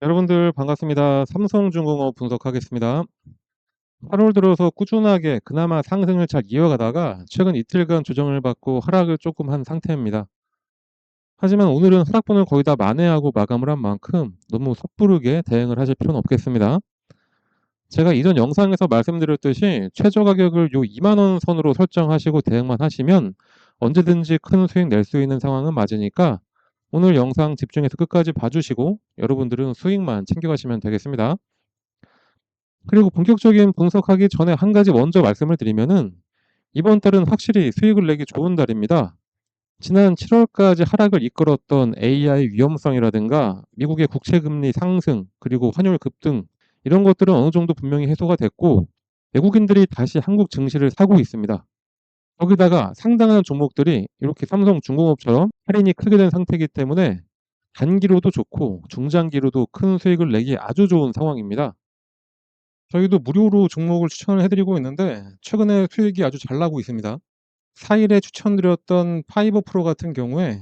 여러분들 반갑습니다. 삼성중공업 분석하겠습니다. 8월 들어서 꾸준하게 그나마 상승을 잘 이어가다가 최근 이틀간 조정을 받고 하락을 조금 한 상태입니다. 하지만 오늘은 하락분을 거의 다 만회하고 마감을 한 만큼 너무 섣부르게 대응을 하실 필요는 없겠습니다. 제가 이전 영상에서 말씀드렸듯이 최저 가격을 요 2만 원 선으로 설정하시고 대응만 하시면 언제든지 큰 수익 낼 수 있는 상황은 맞으니까 오늘 영상 집중해서 끝까지 봐주시고 여러분들은 수익만 챙겨가시면 되겠습니다. 그리고 본격적인 분석하기 전에 한 가지 먼저 말씀을 드리면은 이번 달은 확실히 수익을 내기 좋은 달입니다. 지난 7월까지 하락을 이끌었던 AI 위험성이라든가 미국의 국채 금리 상승 그리고 환율 급등 이런 것들은 어느 정도 분명히 해소가 됐고 외국인들이 다시 한국 증시를 사고 있습니다. 거기다가 상당한 종목들이 이렇게 삼성중공업처럼 할인이 크게 된 상태이기 때문에 단기로도 좋고 중장기로도 큰 수익을 내기 아주 좋은 상황입니다. 저희도 무료로 종목을 추천을 해드리고 있는데 최근에 수익이 아주 잘 나고 있습니다. 4일에 추천드렸던 파이버 프로 같은 경우에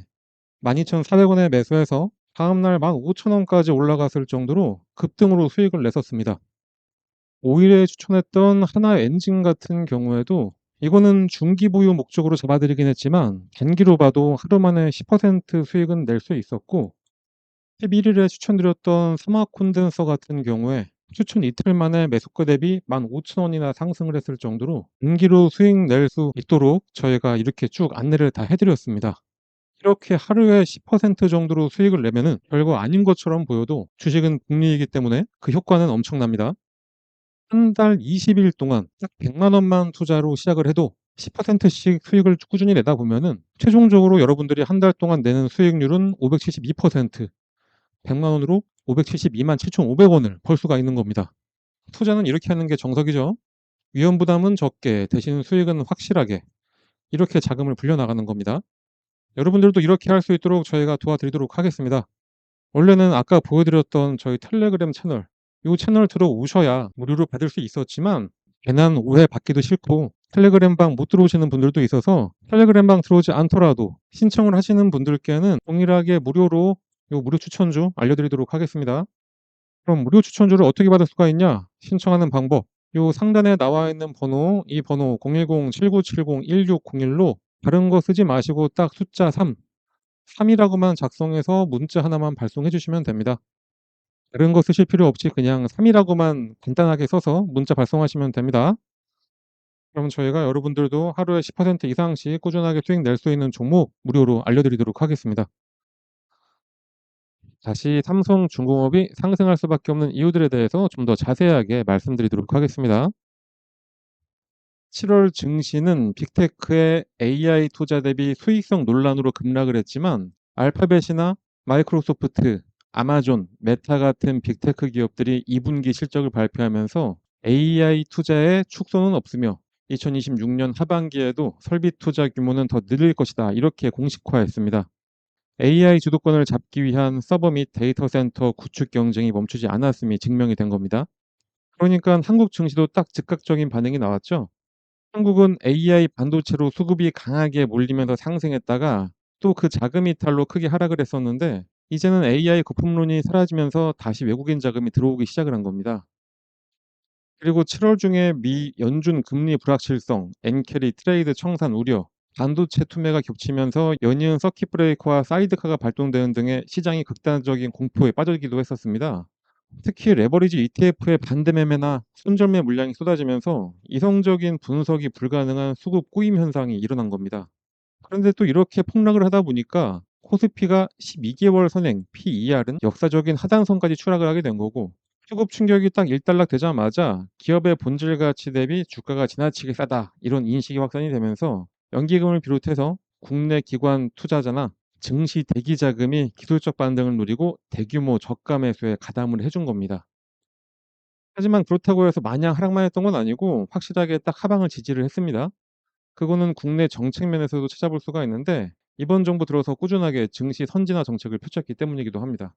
12,400원에 매수해서 다음날 15,000원까지 올라갔을 정도로 급등으로 수익을 냈었습니다. 5일에 추천했던 하나 엔진 같은 경우에도 이거는 중기 보유 목적으로 잡아드리긴 했지만 단기로 봐도 하루 만에 10% 수익은 낼 수 있었고 11일에 추천드렸던 사막 콘덴서 같은 경우에 추천 이틀 만에 매수가 대비 15,000원이나 상승을 했을 정도로 분기로 수익 낼 수 있도록 저희가 이렇게 쭉 안내를 다 해드렸습니다. 이렇게 하루에 10% 정도로 수익을 내면은 별거 아닌 것처럼 보여도 주식은 복리이기 때문에 그 효과는 엄청납니다. 한 달 20일 동안 딱 100만 원만 투자로 시작을 해도 10%씩 수익을 꾸준히 내다 보면은 최종적으로 여러분들이 한 달 동안 내는 수익률은 572%, 100만 원으로 572만 7,500원을 벌 수가 있는 겁니다. 투자는 이렇게 하는 게 정석이죠. 위험 부담은 적게 대신 수익은 확실하게 이렇게 자금을 불려나가는 겁니다. 여러분들도 이렇게 할 수 있도록 저희가 도와드리도록 하겠습니다. 원래는 아까 보여드렸던 저희 텔레그램 채널 이 채널 들어오셔야 무료로 받을 수 있었지만 괜한 오해 받기도 싫고 텔레그램방 못 들어오시는 분들도 있어서 텔레그램방 들어오지 않더라도 신청을 하시는 분들께는 동일하게 무료로 요 무료 추천주 알려드리도록 하겠습니다. 그럼 무료 추천주를 어떻게 받을 수가 있냐? 신청하는 방법. 요 상단에 나와 있는 번호, 이 번호 010-7970-1601로 다른 거 쓰지 마시고 딱 숫자 3, 3이라고만 작성해서 문자 하나만 발송해 주시면 됩니다. 다른 거 쓰실 필요 없이 그냥 3이라고만 간단하게 써서 문자 발송하시면 됩니다. 그럼 저희가 여러분들도 하루에 10% 이상씩 꾸준하게 수익 낼 수 있는 종목 무료로 알려드리도록 하겠습니다. 다시 삼성중공업이 상승할 수밖에 없는 이유들에 대해서 좀 더 자세하게 말씀드리도록 하겠습니다. 7월 증시는 빅테크의 AI 투자 대비 수익성 논란으로 급락을 했지만 알파벳이나 마이크로소프트, 아마존, 메타 같은 빅테크 기업들이 2분기 실적을 발표하면서 AI 투자에 축소는 없으며 2026년 하반기에도 설비 투자 규모는 더 늘릴 것이다. 이렇게 공식화했습니다. AI 주도권을 잡기 위한 서버 및 데이터 센터 구축 경쟁이 멈추지 않았음이 증명이 된 겁니다. 그러니까 한국 증시도 딱 즉각적인 반응이 나왔죠. 한국은 AI 반도체로 수급이 강하게 몰리면서 상승했다가 또 그 자금 이탈로 크게 하락을 했었는데 이제는 AI 거품론이 사라지면서 다시 외국인 자금이 들어오기 시작을 한 겁니다. 그리고 7월 중에 미 연준 금리 불확실성, 엔캐리 트레이드 청산 우려, 반도체 투매가 겹치면서 연이은 서킷 브레이커와 사이드카가 발동되는 등의 시장이 극단적인 공포에 빠지기도 했었습니다. 특히 레버리지 ETF의 반대 매매나 손절매 물량이 쏟아지면서 이성적인 분석이 불가능한 수급 꾸임 현상이 일어난 겁니다. 그런데 또 이렇게 폭락을 하다 보니까 코스피가 12개월 선행 PER은 역사적인 하단선까지 추락을 하게 된 거고 수급 충격이 딱 일단락 되자마자 기업의 본질 가치 대비 주가가 지나치게 싸다 이런 인식이 확산이 되면서 연기금을 비롯해서 국내 기관 투자자나 증시 대기 자금이 기술적 반등을 노리고 대규모 저가 매수에 가담을 해준 겁니다. 하지만 그렇다고 해서 마냥 하락만 했던 건 아니고 확실하게 딱 하방을 지지를 했습니다. 그거는 국내 정책 면에서도 찾아볼 수가 있는데 이번 정부 들어서 꾸준하게 증시 선진화 정책을 펼쳤기 때문이기도 합니다.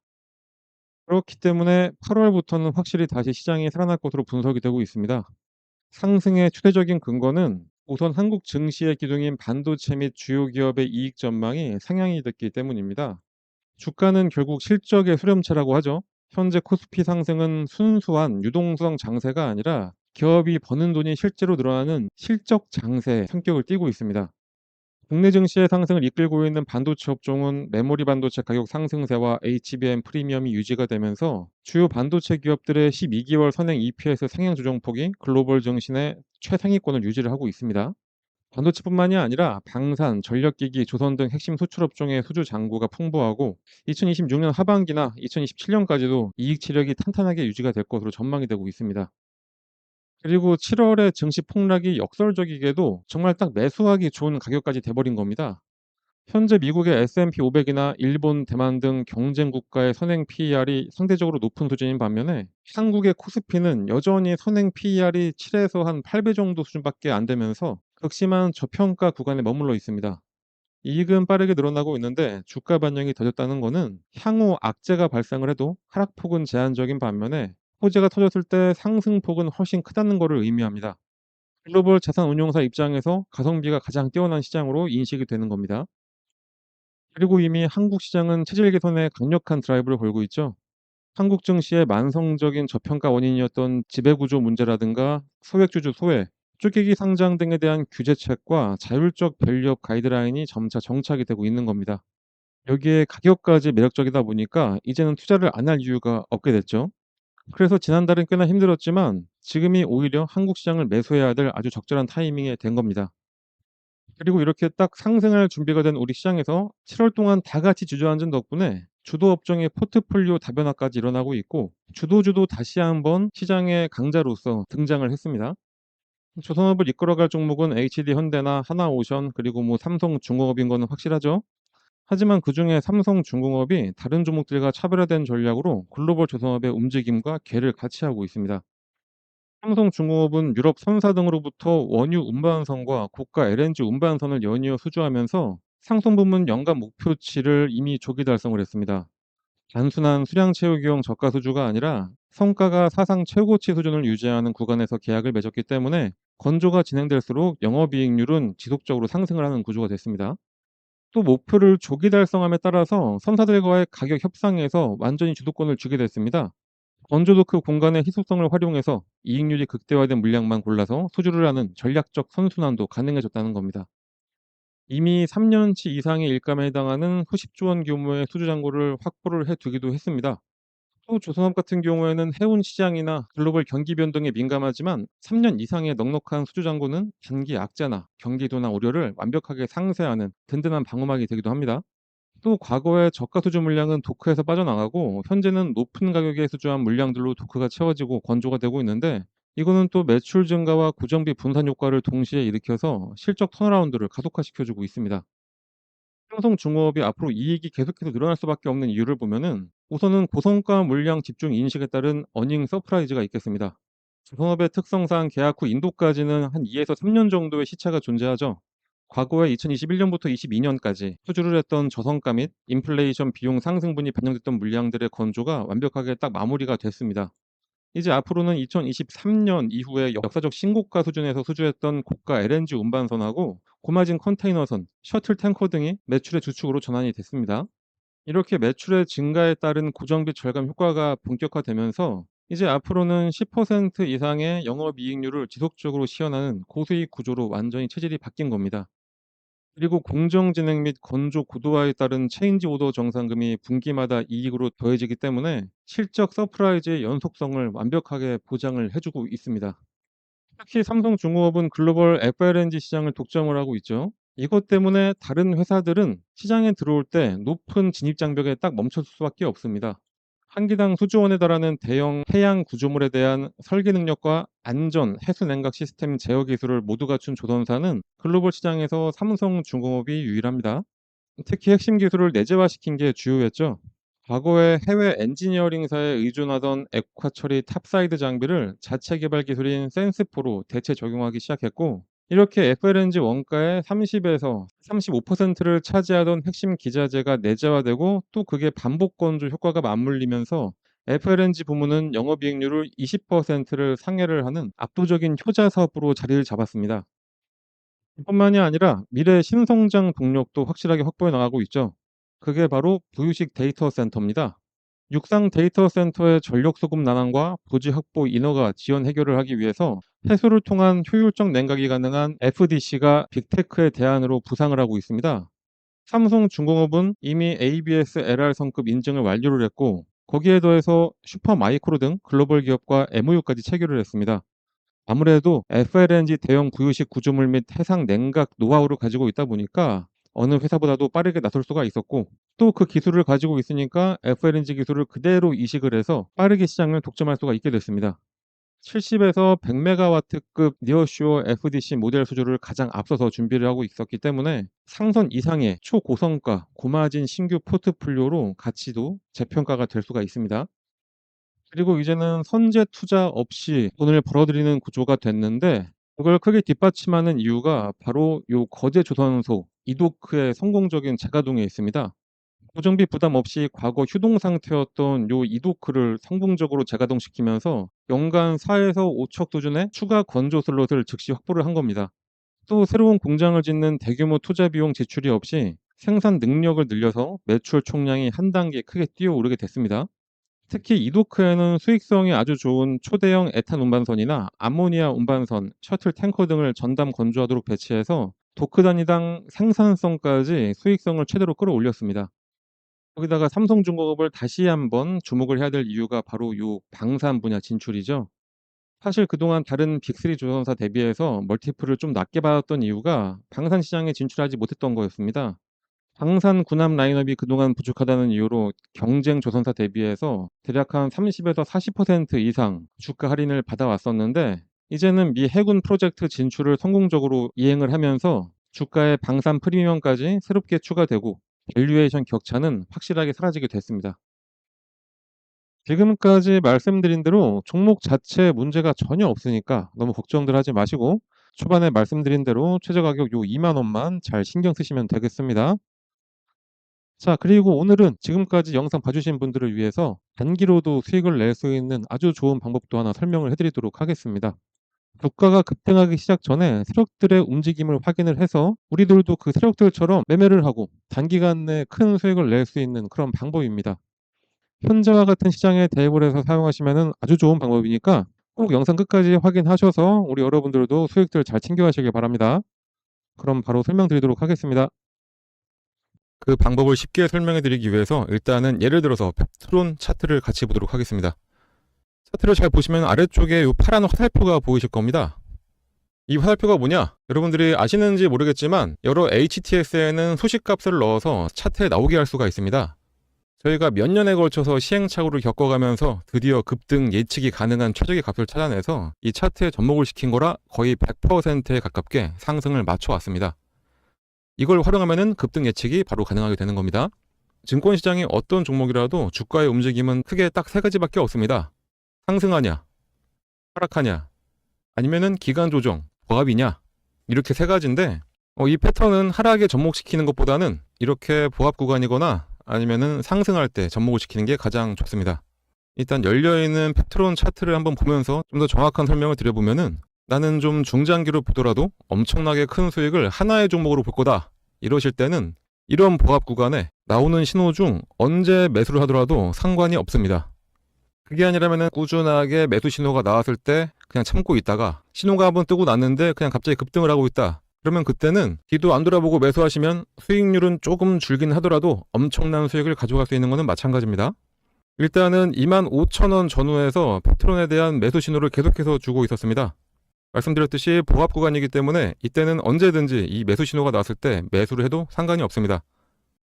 그렇기 때문에 8월부터는 확실히 다시 시장이 살아날 것으로 분석이 되고 있습니다. 상승의 추세적인 근거는 우선 한국 증시의 기둥인 반도체 및 주요 기업의 이익 전망이 상향이 됐기 때문입니다. 주가는 결국 실적의 수렴체라고 하죠. 현재 코스피 상승은 순수한 유동성 장세가 아니라 기업이 버는 돈이 실제로 늘어나는 실적 장세의 성격을 띠고 있습니다. 국내 증시의 상승을 이끌고 있는 반도체 업종은 메모리 반도체 가격 상승세와 HBM 프리미엄이 유지가 되면서 주요 반도체 기업들의 12개월 선행 EPS 상향 조정폭이 글로벌 증시의 최상위권을 유지를 하고 있습니다. 반도체뿐만이 아니라 방산, 전력기기, 조선 등 핵심 수출 업종의 수주 잔고가 풍부하고 2026년 하반기나 2027년까지도 이익 치력이 탄탄하게 유지가 될 것으로 전망이 되고 있습니다. 그리고 7월의 증시 폭락이 역설적이게도 정말 딱 매수하기 좋은 가격까지 돼버린 겁니다. 현재 미국의 S&P 500이나 일본, 대만 등 경쟁 국가의 선행 PER이 상대적으로 높은 수준인 반면에 한국의 코스피는 여전히 선행 PER이 7에서 한 8배 정도 수준밖에 안 되면서 극심한 저평가 구간에 머물러 있습니다. 이익은 빠르게 늘어나고 있는데 주가 반영이 더뎠다는 것은 향후 악재가 발생을 해도 하락폭은 제한적인 반면에 호재가 터졌을 때 상승폭은 훨씬 크다는 것을 의미합니다. 글로벌 자산 운용사 입장에서 가성비가 가장 뛰어난 시장으로 인식이 되는 겁니다. 그리고 이미 한국 시장은 체질 개선에 강력한 드라이브를 걸고 있죠. 한국 증시의 만성적인 저평가 원인이었던 지배구조 문제라든가 소액주주 소외, 쪼개기 상장 등에 대한 규제책과 자율적 밸류업 가이드라인이 점차 정착이 되고 있는 겁니다. 여기에 가격까지 매력적이다 보니까 이제는 투자를 안 할 이유가 없게 됐죠. 그래서 지난달은 꽤나 힘들었지만 지금이 오히려 한국 시장을 매수해야 될 아주 적절한 타이밍에 된 겁니다. 그리고 이렇게 딱 상승할 준비가 된 우리 시장에서 7월 동안 다 같이 주저앉은 덕분에 주도 업종의 포트폴리오 다변화까지 일어나고 있고 주도주도 다시 한번 시장의 강자로서 등장을 했습니다. 조선업을 이끌어갈 종목은 HD 현대나 하나오션 그리고 뭐 삼성중공업인 거는 확실하죠. 하지만 그중에 삼성중공업이 다른 종목들과 차별화된 전략으로 글로벌 조선업의 움직임과 궤를 같이 하고 있습니다. 삼성중공업은 유럽 선사 등으로부터 원유 운반선과 고가 LNG 운반선을 연이어 수주하면서 상송 부문 연간 목표치를 이미 조기 달성을 했습니다. 단순한 수량 채우기용 저가 수주가 아니라 성과가 사상 최고치 수준을 유지하는 구간에서 계약을 맺었기 때문에 건조가 진행될수록 영업이익률은 지속적으로 상승을 하는 구조가 됐습니다. 또 목표를 조기 달성함에 따라서 선사들과의 가격 협상에서 완전히 주도권을 주게 됐습니다. 건조도크 공간의 희소성을 활용해서 이익률이 극대화된 물량만 골라서 수주를 하는 전략적 선순환도 가능해졌다는 겁니다. 이미 3년치 이상의 일감에 해당하는 수십조 원 규모의 수주 잔고를 확보를 해두기도 했습니다. 또 조선업 같은 경우에는 해운 시장이나 글로벌 경기 변동에 민감하지만 3년 이상의 넉넉한 수주 잔고는 단기 악재나 경기도나 우려를 완벽하게 상쇄하는 든든한 방어막이 되기도 합니다. 또 과거에 저가 수주 물량은 도크에서 빠져나가고 현재는 높은 가격에 수주한 물량들로 도크가 채워지고 건조가 되고 있는데 이거는 또 매출 증가와 고정비 분산 효과를 동시에 일으켜서 실적 턴어라운드를 가속화시켜주고 있습니다. 삼성중공업이 앞으로 이익이 계속해서 늘어날 수밖에 없는 이유를 보면은 우선은 고성과 물량 집중 인식에 따른 어닝 서프라이즈가 있겠습니다. 조선업의 특성상 계약 후 인도까지는 한 2에서 3년 정도의 시차가 존재하죠. 과거에 2021년부터 22년까지 수주를 했던 저성가 및 인플레이션 비용 상승분이 반영됐던 물량들의 건조가 완벽하게 딱 마무리가 됐습니다. 이제 앞으로는 2023년 이후에 역사적 신고가 수준에서 수주했던 고가 LNG 운반선하고 고마진 컨테이너선, 셔틀 탱커 등이 매출의 주축으로 전환이 됐습니다. 이렇게 매출의 증가에 따른 고정비 절감 효과가 본격화되면서 이제 앞으로는 10% 이상의 영업이익률을 지속적으로 시현하는 고수익 구조로 완전히 체질이 바뀐 겁니다. 그리고 공정진행 및 건조 고도화에 따른 체인지 오더 정산금이 분기마다 이익으로 더해지기 때문에 실적 서프라이즈의 연속성을 완벽하게 보장을 해주고 있습니다. 특히 삼성중공업은 글로벌 FLNG 시장을 독점을 하고 있죠. 이것 때문에 다른 회사들은 시장에 들어올 때 높은 진입 장벽에 딱 멈출 수밖에 없습니다. 한 기당 수조 원에 달하는 대형 해양 구조물에 대한 설계 능력과 안전, 해수 냉각 시스템 제어 기술을 모두 갖춘 조선사는 글로벌 시장에서 삼성중공업이 유일합니다. 특히 핵심 기술을 내재화시킨 게 주요했죠. 과거에 해외 엔지니어링사에 의존하던 액화 처리 탑사이드 장비를 자체 개발 기술인 센스포로 대체 적용하기 시작했고, 이렇게 FLNG 원가의 30에서 35%를 차지하던 핵심 기자재가 내재화되고 또 그게 반복 건조 효과가 맞물리면서 FLNG 부문은 영업이익률을 20%를 상회를 하는 압도적인 효자 사업으로 자리를 잡았습니다. 이뿐만이 아니라 미래 신성장 동력도 확실하게 확보해 나가고 있죠. 그게 바로 부유식 데이터 센터입니다. 육상 데이터 센터의 전력 수급 난항과 부지 확보 인허가 지연 해결을 하기 위해서 해수를 통한 효율적 냉각이 가능한 FDC가 빅테크의 대안으로 부상을 하고 있습니다. 삼성중공업은 이미 ABS LR 성급 인증을 완료를 했고, 거기에 더해서 슈퍼마이크로 등 글로벌 기업과 MOU까지 체결을 했습니다. 아무래도 FLNG 대형 구유식 구조물 및 해상 냉각 노하우를 가지고 있다 보니까 어느 회사보다도 빠르게 나설 수가 있었고, 또 그 기술을 가지고 있으니까 FLNG 기술을 그대로 이식을 해서 빠르게 시장을 독점할 수가 있게 됐습니다. 70에서 100메가와트급 니어슈어 FDC 모델 수주를 가장 앞서서 준비를 하고 있었기 때문에 상선 이상의 초고성가, 고마진 신규 포트폴리오로 가치도 재평가가 될 수가 있습니다. 그리고 이제는 선제 투자 없이 돈을 벌어들이는 구조가 됐는데, 그걸 크게 뒷받침하는 이유가 바로 요 거제 조선소 이도크의 성공적인 재가동에 있습니다. 고정비 부담 없이 과거 휴동 상태였던 요 이도크를 성공적으로 재가동시키면서 연간 4에서 5척 수준의 추가 건조 슬롯을 즉시 확보를 한 겁니다. 또 새로운 공장을 짓는 대규모 투자 비용 지출이 없이 생산 능력을 늘려서 매출 총량이 한 단계 크게 뛰어오르게 됐습니다. 특히 이도크에는 수익성이 아주 좋은 초대형 에탄 운반선이나 암모니아 운반선, 셔틀 탱커 등을 전담 건조하도록 배치해서 도크 단위당 생산성까지 수익성을 최대로 끌어올렸습니다. 거기다가 삼성중공업을 다시 한번 주목을 해야 될 이유가 바로 요 방산 분야 진출이죠. 사실 그동안 다른 빅3 조선사 대비해서 멀티플을 좀 낮게 받았던 이유가 방산 시장에 진출하지 못했던 거였습니다. 방산 군함 라인업이 그동안 부족하다는 이유로 경쟁 조선사 대비해서 대략 한 30에서 40% 이상 주가 할인을 받아왔었는데, 이제는 미 해군 프로젝트 진출을 성공적으로 이행을 하면서 주가의 방산 프리미엄까지 새롭게 추가되고 밸류에이션 격차는 확실하게 사라지게 됐습니다. 지금까지 말씀드린 대로 종목 자체에 문제가 전혀 없으니까 너무 걱정들 하지 마시고, 초반에 말씀드린 대로 최저 가격 요 2만 원만 잘 신경 쓰시면 되겠습니다. 자, 그리고 오늘은 지금까지 영상 봐주신 분들을 위해서 단기로도 수익을 낼 수 있는 아주 좋은 방법도 하나 설명을 해드리도록 하겠습니다. 주가가 급등하기 시작 전에 세력들의 움직임을 확인을 해서 우리들도 그 세력들처럼 매매를 하고 단기간 내에 큰 수익을 낼 수 있는 그런 방법입니다. 현재와 같은 시장에 대입을 해서 사용하시면 아주 좋은 방법이니까 꼭 영상 끝까지 확인하셔서 우리 여러분들도 수익들 잘 챙겨가시길 바랍니다. 그럼 바로 설명드리도록 하겠습니다. 그 방법을 쉽게 설명해 드리기 위해서 일단은 예를 들어서 펩트론 차트를 같이 보도록 하겠습니다. 차트를 잘 보시면 아래쪽에 이 파란 화살표가 보이실 겁니다. 이 화살표가 뭐냐? 여러분들이 아시는지 모르겠지만 여러 HTS에는 소식값을 넣어서 차트에 나오게 할 수가 있습니다. 저희가 몇 년에 걸쳐서 시행착오를 겪어가면서 드디어 급등 예측이 가능한 최적의 값을 찾아내서 이 차트에 접목을 시킨 거라 거의 100%에 가깝게 상승을 맞춰왔습니다. 이걸 활용하면 급등 예측이 바로 가능하게 되는 겁니다. 증권시장의 어떤 종목이라도 주가의 움직임은 크게 딱 세 가지밖에 없습니다. 상승하냐, 하락하냐, 아니면은 기간 조정, 보합이냐, 이렇게 세 가지인데 이 패턴은 하락에 접목시키는 것보다는 이렇게 보합 구간이거나 아니면은 상승할 때 접목을 시키는 게 가장 좋습니다. 일단 열려있는 펩트론 차트를 한번 보면서 좀 더 정확한 설명을 드려보면은, 나는 좀 중장기로 보더라도 엄청나게 큰 수익을 하나의 종목으로 볼 거다 이러실 때는 이런 보합 구간에 나오는 신호 중 언제 매수를 하더라도 상관이 없습니다. 그게 아니라면 꾸준하게 매수 신호가 나왔을 때 그냥 참고 있다가 신호가 한번 뜨고 났는데 그냥 갑자기 급등을 하고 있다, 그러면 그때는 뒤도 안 돌아보고 매수하시면 수익률은 조금 줄긴 하더라도 엄청난 수익을 가져갈 수 있는 것은 마찬가지입니다. 일단은 25,000원 전후에서 펩트론에 대한 매수 신호를 계속해서 주고 있었습니다. 말씀드렸듯이 보합 구간이기 때문에 이때는 언제든지 이 매수 신호가 나왔을 때 매수를 해도 상관이 없습니다.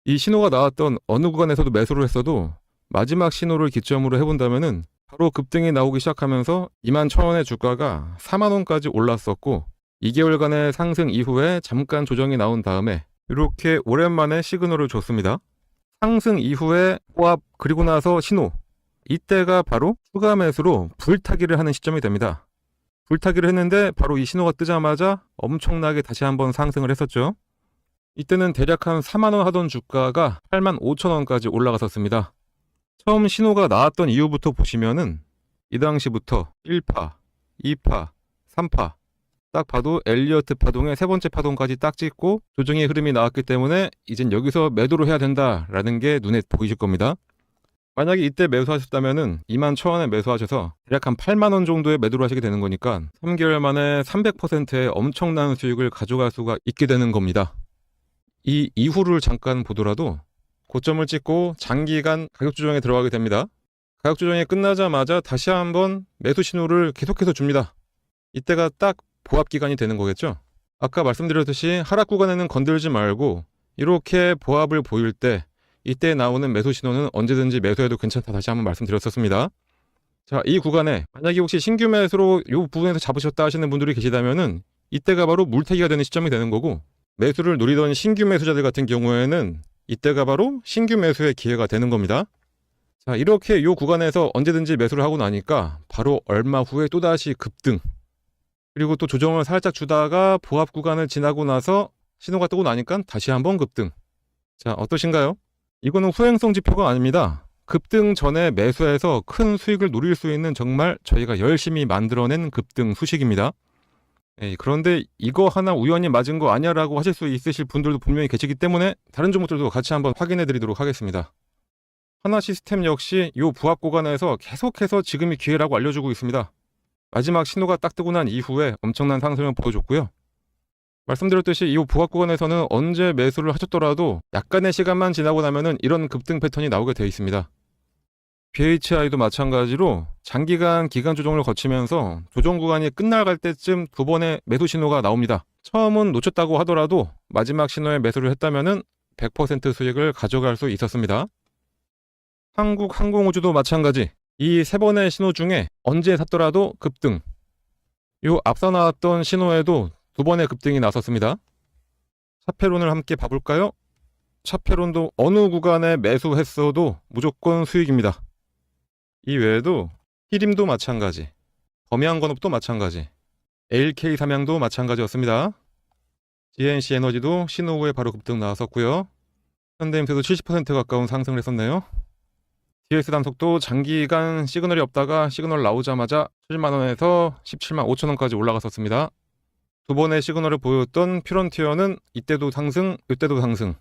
이 신호가 나왔던 어느 구간에서도 매수를 했어도 마지막 신호를 기점으로 해본다면은 바로 급등이 나오기 시작하면서 21,000원의 주가가 4만원까지 올랐었고 2개월간의 상승 이후에 잠깐 조정이 나온 다음에 이렇게 오랜만에 시그널을 줬습니다. 상승 이후에 보합, 그리고 나서 신호, 이때가 바로 추가 매수로 불타기를 하는 시점이 됩니다. 불타기를 했는데 바로 이 신호가 뜨자마자 엄청나게 다시 한번 상승을 했었죠. 이때는 대략 한 4만원 하던 주가가 85,000원까지 올라갔었습니다. 처음 신호가 나왔던 이후부터 보시면은 이 당시부터 1파, 2파, 3파 딱 봐도 엘리어트 파동의 세 번째 파동까지 딱 찍고 조정의 흐름이 나왔기 때문에 이젠 여기서 매도를 해야 된다라는 게 눈에 보이실 겁니다. 만약에 이때 매수하셨다면은 21,000원에 매수하셔서 대략 한 8만원 정도의 매도를 하시게 되는 거니까 3개월 만에 300%의 엄청난 수익을 가져갈 수가 있게 되는 겁니다. 이 이후를 잠깐 보더라도 고점을 찍고 장기간 가격 조정에 들어가게 됩니다. 가격 조정이 끝나자마자 다시 한번 매수 신호를 계속해서 줍니다. 이때가 딱 보합 기간이 되는 거겠죠. 아까 말씀드렸듯이 하락 구간에는 건들지 말고 이렇게 보합을 보일 때 이때 나오는 매수 신호는 언제든지 매수해도 괜찮다 다시 한번 말씀드렸었습니다. 자, 이 구간에 만약에 혹시 신규 매수로 이 부분에서 잡으셨다 하시는 분들이 계시다면은 이때가 바로 물타기가 되는 시점이 되는 거고, 매수를 노리던 신규 매수자들 같은 경우에는 이때가 바로 신규 매수의 기회가 되는 겁니다. 자, 이렇게 이 구간에서 언제든지 매수를 하고 나니까 바로 얼마 후에 또다시 급등, 그리고 또 조정을 살짝 주다가 보합 구간을 지나고 나서 신호가 뜨고 나니까 다시 한번 급등. 자, 어떠신가요? 이거는 후행성 지표가 아닙니다. 급등 전에 매수해서 큰 수익을 노릴 수 있는 정말 저희가 열심히 만들어낸 급등 수식입니다. 그런데 이거 하나 우연히 맞은 거 아니야 라고 하실 수 있으실 분들도 분명히 계시기 때문에 다른 종목들도 같이 한번 확인해 드리도록 하겠습니다. 하나시스템 역시 이 부합 구간에서 계속해서 지금이 기회라고 알려주고 있습니다. 마지막 신호가 딱 뜨고 난 이후에 엄청난 상승을 보여줬고요. 말씀드렸듯이 이 부합 구간에서는 언제 매수를 하셨더라도 약간의 시간만 지나고 나면은 이런 급등 패턴이 나오게 되어 있습니다. BHI도 마찬가지로 장기간 기간 조정을 거치면서 조정 구간이 끝나갈 때쯤 두 번의 매수 신호가 나옵니다. 처음은 놓쳤다고 하더라도 마지막 신호에 매수를 했다면은 100% 수익을 가져갈 수 있었습니다. 한국항공우주도 마찬가지. 이 세 번의 신호 중에 언제 샀더라도 급등. 요 앞서 나왔던 신호에도 두 번의 급등이 나섰습니다. 차페론을 함께 봐볼까요? 차페론도 어느 구간에 매수했어도 무조건 수익입니다. 이 외에도 히림도 마찬가지, 범양건업도 마찬가지, LK 삼양도 마찬가지였습니다. GNC 에너지도 신호 후에 바로 급등 나왔었고요. 현대임수도 70% 가까운 상승을 했었네요. DS 단속도 장기간 시그널이 없다가 시그널 나오자마자 7만원에서 17만 5천원까지 올라갔었습니다. 두 번의 시그널을 보였던 퓨런티어는 이때도 상승, 이때도 상승.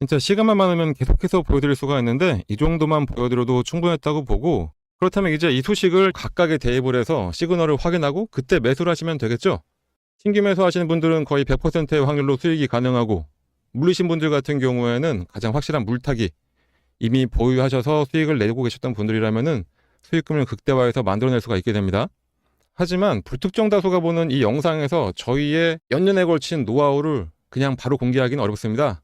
진짜 시간만 많으면 계속해서 보여드릴 수가 있는데 이 정도만 보여드려도 충분했다고 보고, 그렇다면 이제 이 소식을 각각의 대입을 해서 시그널을 확인하고 그때 매수를 하시면 되겠죠. 신규 매수하시는 분들은 거의 100%의 확률로 수익이 가능하고, 물리신 분들 같은 경우에는 가장 확실한 물타기, 이미 보유하셔서 수익을 내고 계셨던 분들이라면은 수익금을 극대화해서 만들어낼 수가 있게 됩니다. 하지만 불특정 다수가 보는 이 영상에서 저희의 연년에 걸친 노하우를 그냥 바로 공개하기는 어렵습니다.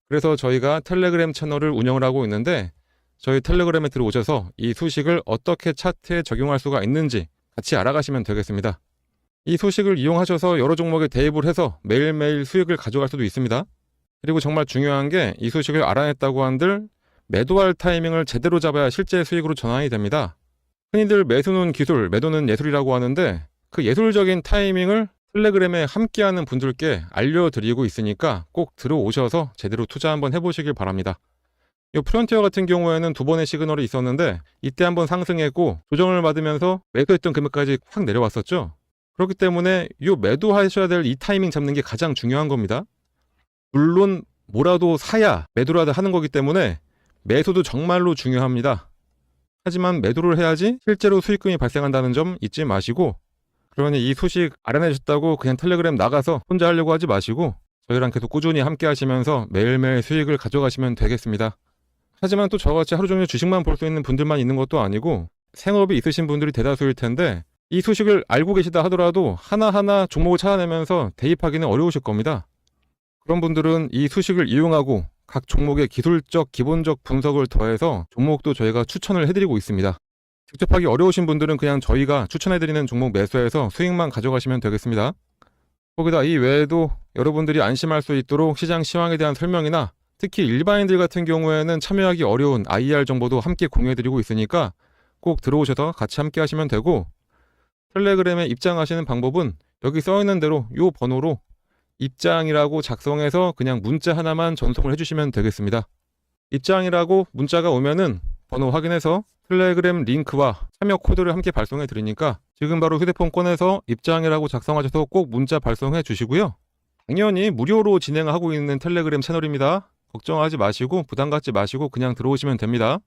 그래서 저희가 텔레그램 채널을 운영을 하고 있는데, 저희 텔레그램에 들어오셔서 이 소식을 어떻게 차트에 적용할 수가 있는지 같이 알아가시면 되겠습니다. 이 소식을 이용하셔서 여러 종목에 대입을 해서 매일매일 수익을 가져갈 수도 있습니다. 그리고 정말 중요한 게 이 소식을 알아냈다고 한들 매도할 타이밍을 제대로 잡아야 실제 수익으로 전환이 됩니다. 흔히들 매수는 기술, 매도는 예술이라고 하는데 그 예술적인 타이밍을 텔레그램에 함께하는 분들께 알려드리고 있으니까 꼭 들어오셔서 제대로 투자 한번 해보시길 바랍니다. 이 프론티어 같은 경우에는 두 번의 시그널이 있었는데 이때 한번 상승했고 조정을 받으면서 매도했던 금액까지 확 내려왔었죠. 그렇기 때문에 이 매도하셔야 될 이 타이밍 잡는 게 가장 중요한 겁니다. 물론 뭐라도 사야 매도라도 하는 거기 때문에 매수도 정말로 중요합니다. 하지만 매도를 해야지 실제로 수익금이 발생한다는 점 잊지 마시고, 그러니 이 소식 알아내셨다고 그냥 텔레그램 나가서 혼자 하려고 하지 마시고 저희랑 계속 꾸준히 함께 하시면서 매일매일 수익을 가져가시면 되겠습니다. 하지만 또 저같이 하루 종일 주식만 볼 수 있는 분들만 있는 것도 아니고 생업이 있으신 분들이 대다수일 텐데 이 소식을 알고 계시다 하더라도 하나하나 종목을 찾아내면서 대입하기는 어려우실 겁니다. 그런 분들은 이 소식을 이용하고 각 종목의 기술적, 기본적 분석을 더해서 종목도 저희가 추천을 해드리고 있습니다. 직접 하기 어려우신 분들은 그냥 저희가 추천해드리는 종목 매수해서 수익만 가져가시면 되겠습니다. 거기다 이 외에도 여러분들이 안심할 수 있도록 시장 시황에 대한 설명이나 특히 일반인들 같은 경우에는 참여하기 어려운 IR 정보도 함께 공유해드리고 있으니까 꼭 들어오셔서 같이 함께 하시면 되고, 텔레그램에 입장하시는 방법은 여기 써있는 대로 이 번호로 입장이라고 작성해서 그냥 문자 하나만 전송을 해주시면 되겠습니다. 입장이라고 문자가 오면은 번호 확인해서 텔레그램 링크와 참여 코드를 함께 발송해 드리니까 지금 바로 휴대폰 꺼내서 입장이라고 작성하셔서 꼭 문자 발송해 주시고요. 당연히 무료로 진행하고 있는 텔레그램 채널입니다. 걱정하지 마시고 부담 갖지 마시고 그냥 들어오시면 됩니다.